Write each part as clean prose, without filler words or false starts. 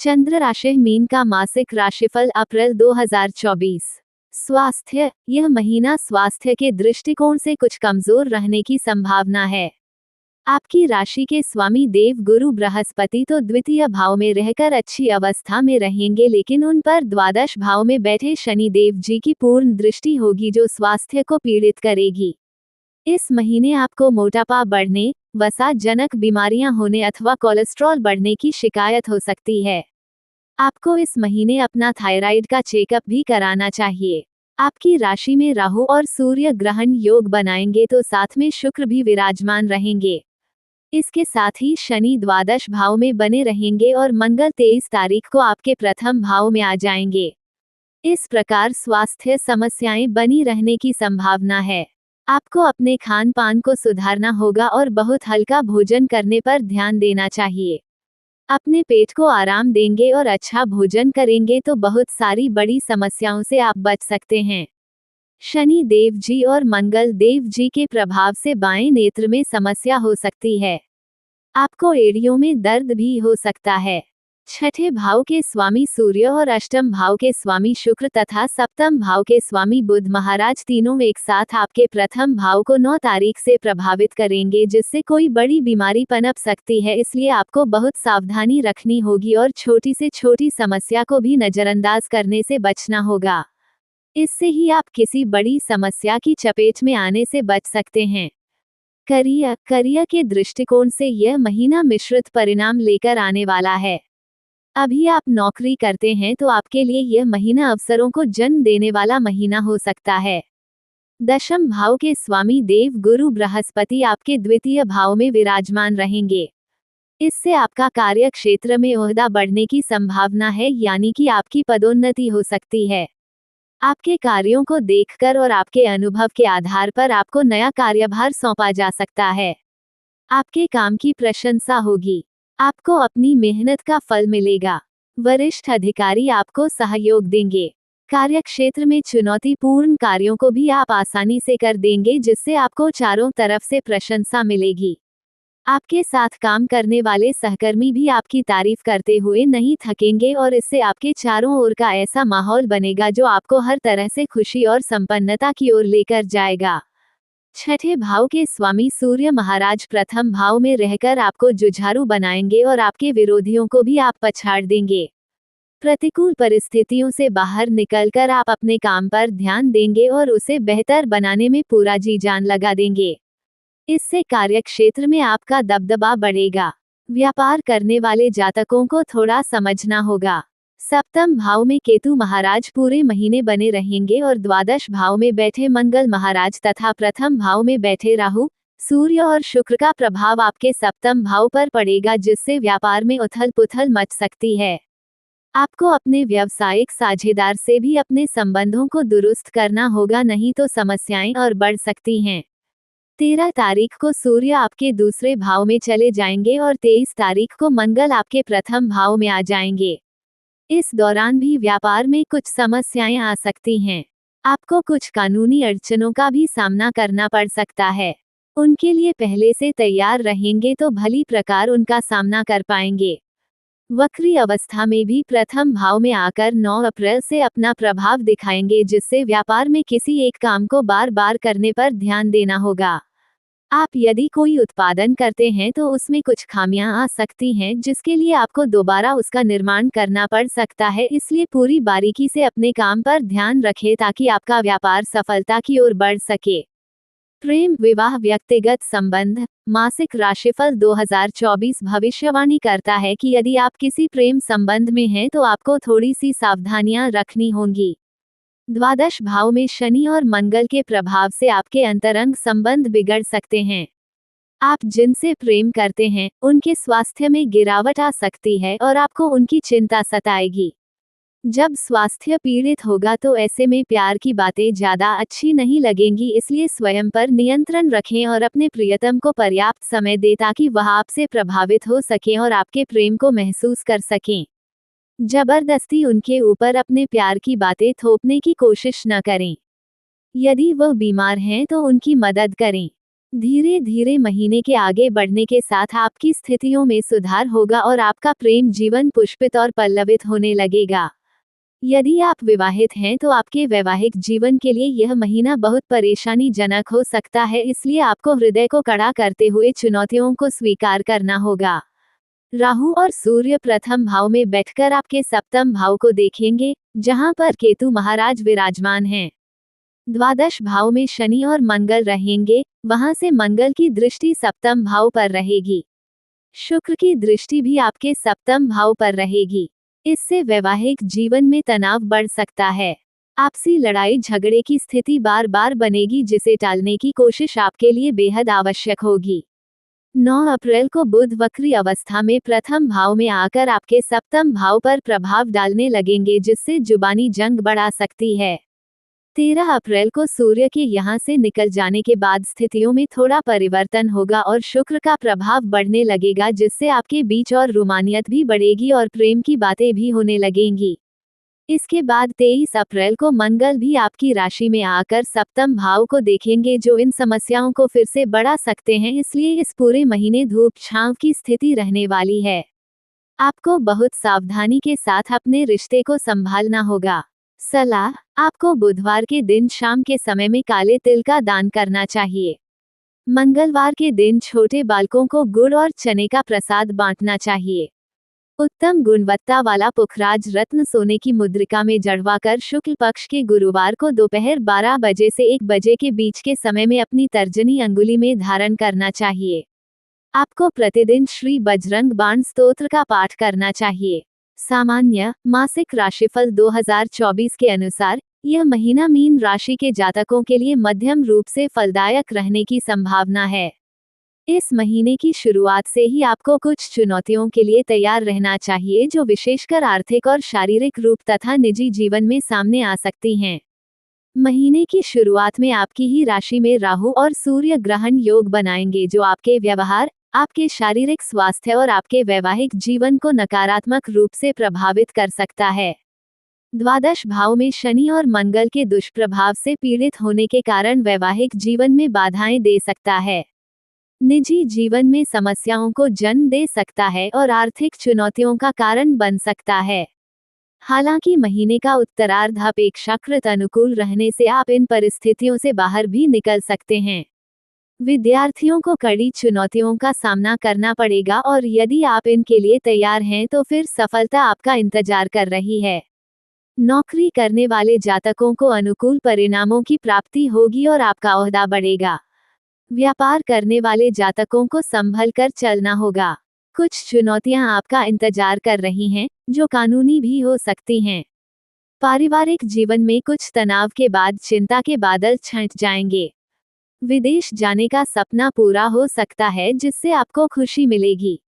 चंद्र राशि मीन का मासिक राशिफल अप्रैल 2024। स्वास्थ्य, यह महीना स्वास्थ्य के दृष्टिकोण से कुछ कमजोर रहने की संभावना है। आपकी राशि के स्वामी देव गुरु बृहस्पति तो द्वितीय भाव में रहकर अच्छी अवस्था में रहेंगे, लेकिन उन पर द्वादश भाव में बैठे शनि देव जी की पूर्ण दृष्टि होगी जो स्वास्थ्य को पीड़ित करेगी। इस महीने आपको मोटापा बढ़ने, वसा-जनक बीमारियां होने अथवा कोलेस्ट्रॉल बढ़ने की शिकायत हो सकती है। आपको इस महीने अपना थायराइड का चेकअप भी कराना चाहिए। आपकी राशि में राहु और सूर्य ग्रहण योग बनाएंगे तो साथ में शुक्र भी विराजमान रहेंगे। इसके साथ ही शनि द्वादश भाव में बने रहेंगे और मंगल 23 तारीख को आपके प्रथम भाव में आ जाएंगे। इस प्रकार स्वास्थ्य समस्याएं बनी रहने की संभावना है। आपको अपने खान पान को सुधारना होगा और बहुत हल्का भोजन करने पर ध्यान देना चाहिए। अपने पेट को आराम देंगे और अच्छा भोजन करेंगे तो बहुत सारी बड़ी समस्याओं से आप बच सकते हैं। शनि देव जी और मंगल देव जी के प्रभाव से बाएं नेत्र में समस्या हो सकती है। आपको एड़ियों में दर्द भी हो सकता है। छठे भाव के स्वामी सूर्य और अष्टम भाव के स्वामी शुक्र तथा सप्तम भाव के स्वामी बुध महाराज तीनों एक साथ आपके प्रथम भाव को 9 तारीख से प्रभावित करेंगे, जिससे कोई बड़ी बीमारी पनप सकती है। इसलिए आपको बहुत सावधानी रखनी होगी और छोटी से छोटी समस्या को भी नजरअंदाज करने से बचना होगा। इससे ही आप किसी बड़ी समस्या की चपेट में आने से बच सकते हैं। करियर के दृष्टिकोण से यह महीना मिश्रित परिणाम लेकर आने वाला है। अभी आप नौकरी करते हैं तो आपके लिए यह महीना अवसरों को जन्म देने वाला महीना हो सकता है। दशम भाव के स्वामी देव गुरु बृहस्पति आपके द्वितीय भाव में विराजमान रहेंगे। इससे आपका कार्य क्षेत्र में ओहदा बढ़ने की संभावना है, यानी कि आपकी पदोन्नति हो सकती है। आपके कार्यों को देखकर और आपके अनुभव के आधार पर आपको नया कार्यभार सौंपा जा सकता है। आपके काम की प्रशंसा होगी। आपको अपनी मेहनत का फल मिलेगा। वरिष्ठ अधिकारी आपको सहयोग देंगे। कार्यक्षेत्र में चुनौतीपूर्ण कार्यों को भी आप आसानी से कर देंगे, जिससे आपको चारों तरफ से प्रशंसा मिलेगी। आपके साथ काम करने वाले सहकर्मी भी आपकी तारीफ करते हुए नहीं थकेंगे और इससे आपके चारों ओर का ऐसा माहौल बनेगा जो आपको हर तरह से खुशी और संपन्नता की ओर लेकर जाएगा। छठे भाव के स्वामी सूर्य महाराज प्रथम भाव में रहकर आपको जुझारू बनाएंगे और आपके विरोधियों को भी आप पछाड़ देंगे। प्रतिकूल परिस्थितियों से बाहर निकलकर आप अपने काम पर ध्यान देंगे और उसे बेहतर बनाने में पूरा जी जान लगा देंगे। इससे कार्यक्षेत्र में आपका दबदबा बढ़ेगा। व्यापार करने वाले जातकों को थोड़ा समझना होगा। सप्तम भाव में केतु महाराज पूरे महीने बने रहेंगे और द्वादश भाव में बैठे मंगल महाराज तथा प्रथम भाव में बैठे राहु, सूर्य और शुक्र का प्रभाव आपके सप्तम भाव पर पड़ेगा, जिससे व्यापार में उथल पुथल मच सकती है। आपको अपने व्यावसायिक साझेदार से भी अपने संबंधों को दुरुस्त करना होगा, नहीं तो समस्याएं और बढ़ सकती हैं। 13 तारीख को सूर्य आपके दूसरे भाव में चले जाएंगे और 23 तारीख को मंगल आपके प्रथम भाव में आ जाएंगे। इस दौरान भी व्यापार में कुछ समस्याएं आ सकती हैं। आपको कुछ कानूनी अड़चनों का भी सामना करना पड़ सकता है। उनके लिए पहले से तैयार रहेंगे तो भली प्रकार उनका सामना कर पाएंगे। वक्री अवस्था में भी प्रथम भाव में आकर 9 अप्रैल से अपना प्रभाव दिखाएंगे, जिससे व्यापार में किसी एक काम को बार बार करने पर ध्यान देना होगा। आप यदि कोई उत्पादन करते हैं तो उसमें कुछ खामियां आ सकती हैं, जिसके लिए आपको दोबारा उसका निर्माण करना पड़ सकता है। इसलिए पूरी बारीकी से अपने काम पर ध्यान रखें ताकि आपका व्यापार सफलता की ओर बढ़ सके। प्रेम, विवाह, व्यक्तिगत संबंध। मासिक राशिफल 2024 भविष्यवाणी करता है कि यदि आप किसी प्रेम संबंध में हैं तो आपको थोड़ी सी सावधानियां रखनी होंगी। द्वादश भाव में शनि और मंगल के प्रभाव से आपके अंतरंग संबंध बिगड़ सकते हैं। आप जिनसे प्रेम करते हैं उनके स्वास्थ्य में गिरावट आ सकती है और आपको उनकी चिंता सताएगी। जब स्वास्थ्य पीड़ित होगा तो ऐसे में प्यार की बातें ज्यादा अच्छी नहीं लगेंगी, इसलिए स्वयं पर नियंत्रण रखें और अपने प्रियतम को पर्याप्त समय दें ताकि वह आपसे प्रभावित हो सकें और आपके प्रेम को महसूस कर सकें। जबरदस्ती उनके ऊपर अपने प्यार की बातें थोपने की कोशिश न करें। यदि वह बीमार हैं तो उनकी मदद करें। धीरे धीरे महीने के आगे बढ़ने के साथ आपकी स्थितियों में सुधार होगा और आपका प्रेम जीवन पुष्पित और पल्लवित होने लगेगा। यदि आप विवाहित हैं तो आपके वैवाहिक जीवन के लिए यह महीना बहुत परेशानीजनक हो सकता है, इसलिए आपको हृदय को कड़ा करते हुए चुनौतियों को स्वीकार करना होगा। राहु और सूर्य प्रथम भाव में बैठकर आपके सप्तम भाव को देखेंगे, जहां पर केतु महाराज विराजमान हैं। द्वादश भाव में शनि और मंगल रहेंगे, वहां से मंगल की दृष्टि सप्तम भाव पर रहेगी। शुक्र की दृष्टि भी आपके सप्तम भाव पर रहेगी। इससे वैवाहिक जीवन में तनाव बढ़ सकता है। आपसी लड़ाई झगड़े की स्थिति बार बार बनेगी, जिसे टालने की कोशिश आपके लिए बेहद आवश्यक होगी। 9 अप्रैल को बुध वक्री अवस्था में प्रथम भाव में आकर आपके सप्तम भाव पर प्रभाव डालने लगेंगे, जिससे जुबानी जंग बढ़ा सकती है। 13 अप्रैल को सूर्य के यहां से निकल जाने के बाद स्थितियों में थोड़ा परिवर्तन होगा और शुक्र का प्रभाव बढ़ने लगेगा, जिससे आपके बीच और रोमानियत भी बढ़ेगी और प्रेम की बातें भी होने लगेंगी। इसके बाद 23 अप्रैल को मंगल भी आपकी राशि में आकर सप्तम भाव को देखेंगे, जो इन समस्याओं को फिर से बढ़ा सकते हैं। इसलिए इस पूरे महीने धूप छांव की स्थिति रहने वाली है। आपको बहुत सावधानी के साथ अपने रिश्ते को संभालना होगा। सलाह, आपको बुधवार के दिन शाम के समय में काले तिल का दान करना चाहिए। मंगलवार के दिन छोटे बालकों को गुड़ और चने का प्रसाद बांटना चाहिए। उत्तम गुणवत्ता वाला पुखराज रत्न सोने की मुद्रिका में जड़वाकर शुक्ल पक्ष के गुरुवार को दोपहर 12 बजे से 1 बजे के बीच के समय में अपनी तर्जनी अंगुली में धारण करना चाहिए। आपको प्रतिदिन श्री बजरंग बाण स्तोत्र का पाठ करना चाहिए। सामान्य मासिक राशिफल 2024 के अनुसार यह महीना मीन राशि के जातकों के लिए मध्यम रूप से फलदायक रहने की संभावना है। इस महीने की शुरुआत से ही आपको कुछ चुनौतियों के लिए तैयार रहना चाहिए, जो विशेषकर आर्थिक और शारीरिक रूप तथा निजी जीवन में सामने आ सकती हैं। महीने की शुरुआत में आपकी ही राशि में राहु और सूर्य ग्रहण योग बनाएंगे, जो आपके व्यवहार, आपके शारीरिक स्वास्थ्य और आपके वैवाहिक जीवन को नकारात्मक रूप से प्रभावित कर सकता है। द्वादश भाव में शनि और मंगल के दुष्प्रभाव से पीड़ित होने के कारण वैवाहिक जीवन में बाधाएं दे सकता है। निजी जीवन में समस्याओं को जन्म दे सकता है और आर्थिक चुनौतियों का कारण बन सकता है। हालांकि महीने का उत्तरार्ध अपेक्षाकृत अनुकूल रहने से आप इन परिस्थितियों से बाहर भी निकल सकते हैं। विद्यार्थियों को कड़ी चुनौतियों का सामना करना पड़ेगा और यदि आप इनके लिए तैयार हैं तो फिर सफलता आपका इंतजार कर रही है। नौकरी करने वाले जातकों को अनुकूल परिणामों की प्राप्ति होगी और आपका ओहदा बढ़ेगा। व्यापार करने वाले जातकों को संभल कर चलना होगा। कुछ चुनौतियां आपका इंतजार कर रही हैं, जो कानूनी भी हो सकती हैं। पारिवारिक जीवन में कुछ तनाव के बाद चिंता के बादल छंट जाएंगे। विदेश जाने का सपना पूरा हो सकता है, जिससे आपको खुशी मिलेगी।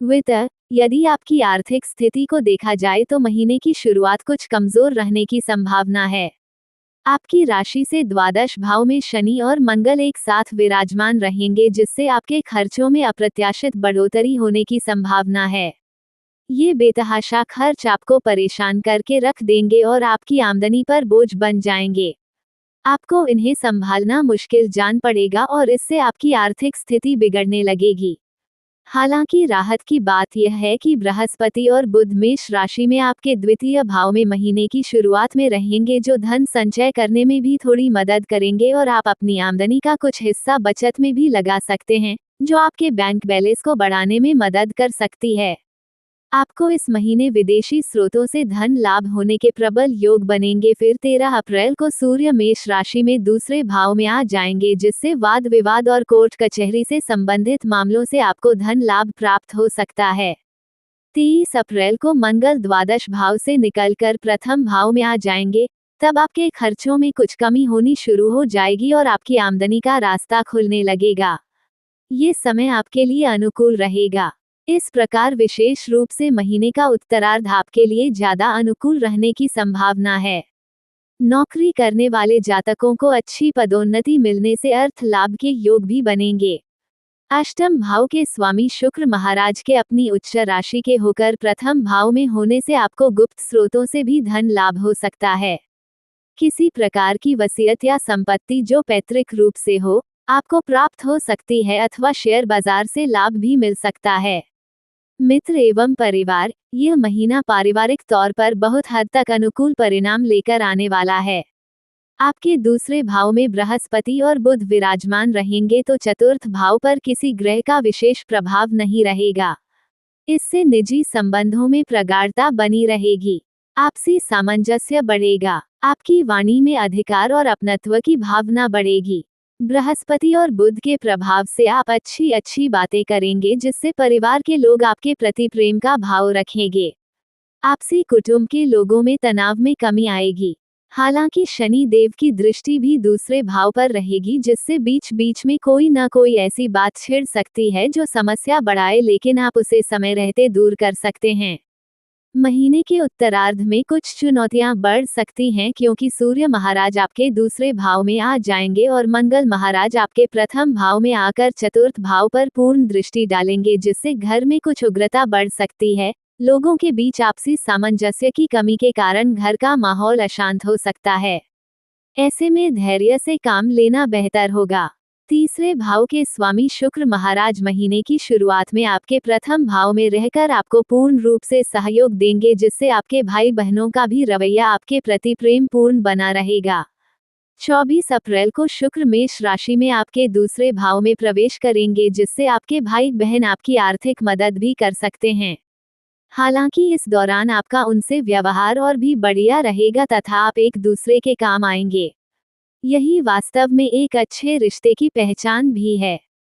वित्त, यदि आपकी आर्थिक स्थिति को देखा जाए तो महीने की शुरुआत कुछ कमजोर रहने की संभावना है। आपकी राशि से द्वादश भाव में शनि और मंगल एक साथ विराजमान रहेंगे, जिससे आपके खर्चों में अप्रत्याशित बढ़ोतरी होने की संभावना है। ये बेतहाशा खर्च आपको परेशान करके रख देंगे और आपकी आमदनी पर बोझ बन जाएंगे। आपको इन्हें संभालना मुश्किल जान पड़ेगा और इससे आपकी आर्थिक स्थिति बिगड़ने लगेगी। हालांकि राहत की बात यह है कि बृहस्पति और बुध मेष राशि में आपके द्वितीय भाव में महीने की शुरुआत में रहेंगे, जो धन संचय करने में भी थोड़ी मदद करेंगे और आप अपनी आमदनी का कुछ हिस्सा बचत में भी लगा सकते हैं, जो आपके बैंक बैलेंस को बढ़ाने में मदद कर सकती है। आपको इस महीने विदेशी स्रोतों से धन लाभ होने के प्रबल योग बनेंगे। फिर 13 अप्रैल को सूर्य मेष राशि में दूसरे भाव में आ जाएंगे, जिससे वाद विवाद और कोर्ट कचहरी से संबंधित मामलों से आपको धन लाभ प्राप्त हो सकता है। 23 अप्रैल को मंगल द्वादश भाव से निकलकर प्रथम भाव में आ जाएंगे, तब आपके खर्चों में कुछ कमी होनी शुरू हो जाएगी और आपकी आमदनी का रास्ता खुलने लगेगा। ये समय आपके लिए अनुकूल रहेगा। इस प्रकार विशेष रूप से महीने का उत्तरार्ध आपके लिए ज्यादा अनुकूल रहने की संभावना है। नौकरी करने वाले जातकों को अच्छी पदोन्नति मिलने से अर्थ लाभ के योग भी बनेंगे। अष्टम भाव के स्वामी शुक्र महाराज के अपनी उच्च राशि के होकर प्रथम भाव में होने से आपको गुप्त स्रोतों से भी धन लाभ हो सकता है। किसी प्रकार की वसीयत या संपत्ति जो पैतृक रूप से हो, आपको प्राप्त हो सकती है अथवा शेयर बाजार से लाभ भी मिल सकता है। मित्र एवं परिवार, यह महीना पारिवारिक तौर पर बहुत हद तक अनुकूल परिणाम लेकर आने वाला है। आपके दूसरे भाव में बृहस्पति और बुध विराजमान रहेंगे तो चतुर्थ भाव पर किसी ग्रह का विशेष प्रभाव नहीं रहेगा। इससे निजी संबंधों में प्रगाढ़ता बनी रहेगी। आपसी सामंजस्य बढ़ेगा। आपकी वाणी में अधिकार और अपनत्व की भावना बढ़ेगी। बृहस्पति और बुध के प्रभाव से आप अच्छी अच्छी बातें करेंगे जिससे परिवार के लोग आपके प्रति प्रेम का भाव रखेंगे। आपसी कुटुंब के लोगों में तनाव में कमी आएगी। हालांकि शनि देव की दृष्टि भी दूसरे भाव पर रहेगी जिससे बीच बीच में कोई न कोई ऐसी बात छिड़ सकती है जो समस्या बढ़ाए, लेकिन आप उसे समय रहते दूर कर सकते हैं। महीने के उत्तरार्ध में कुछ चुनौतियां बढ़ सकती हैं क्योंकि सूर्य महाराज आपके दूसरे भाव में आ जाएंगे और मंगल महाराज आपके प्रथम भाव में आकर चतुर्थ भाव पर पूर्ण दृष्टि डालेंगे जिससे घर में कुछ उग्रता बढ़ सकती है। लोगों के बीच आपसी सामंजस्य की कमी के कारण घर का माहौल अशांत हो सकता है। ऐसे में धैर्य से काम लेना बेहतर होगा। तीसरे भाव के स्वामी शुक्र महाराज महीने की शुरुआत में आपके प्रथम भाव में रहकर आपको पूर्ण रूप से सहयोग देंगे जिससे आपके भाई बहनों का भी रवैया आपके प्रति प्रेम पूर्ण बना रहेगा। 24 अप्रैल को शुक्र मेष राशि में आपके दूसरे भाव में प्रवेश करेंगे जिससे आपके भाई बहन आपकी आर्थिक मदद भी कर सकते हैं। हालांकि इस दौरान आपका उनसे व्यवहार और भी बढ़िया रहेगा तथा आप एक दूसरे के काम आएंगे। यही वास्तव में एक अच्छे रिश्ते की पहचान भी है।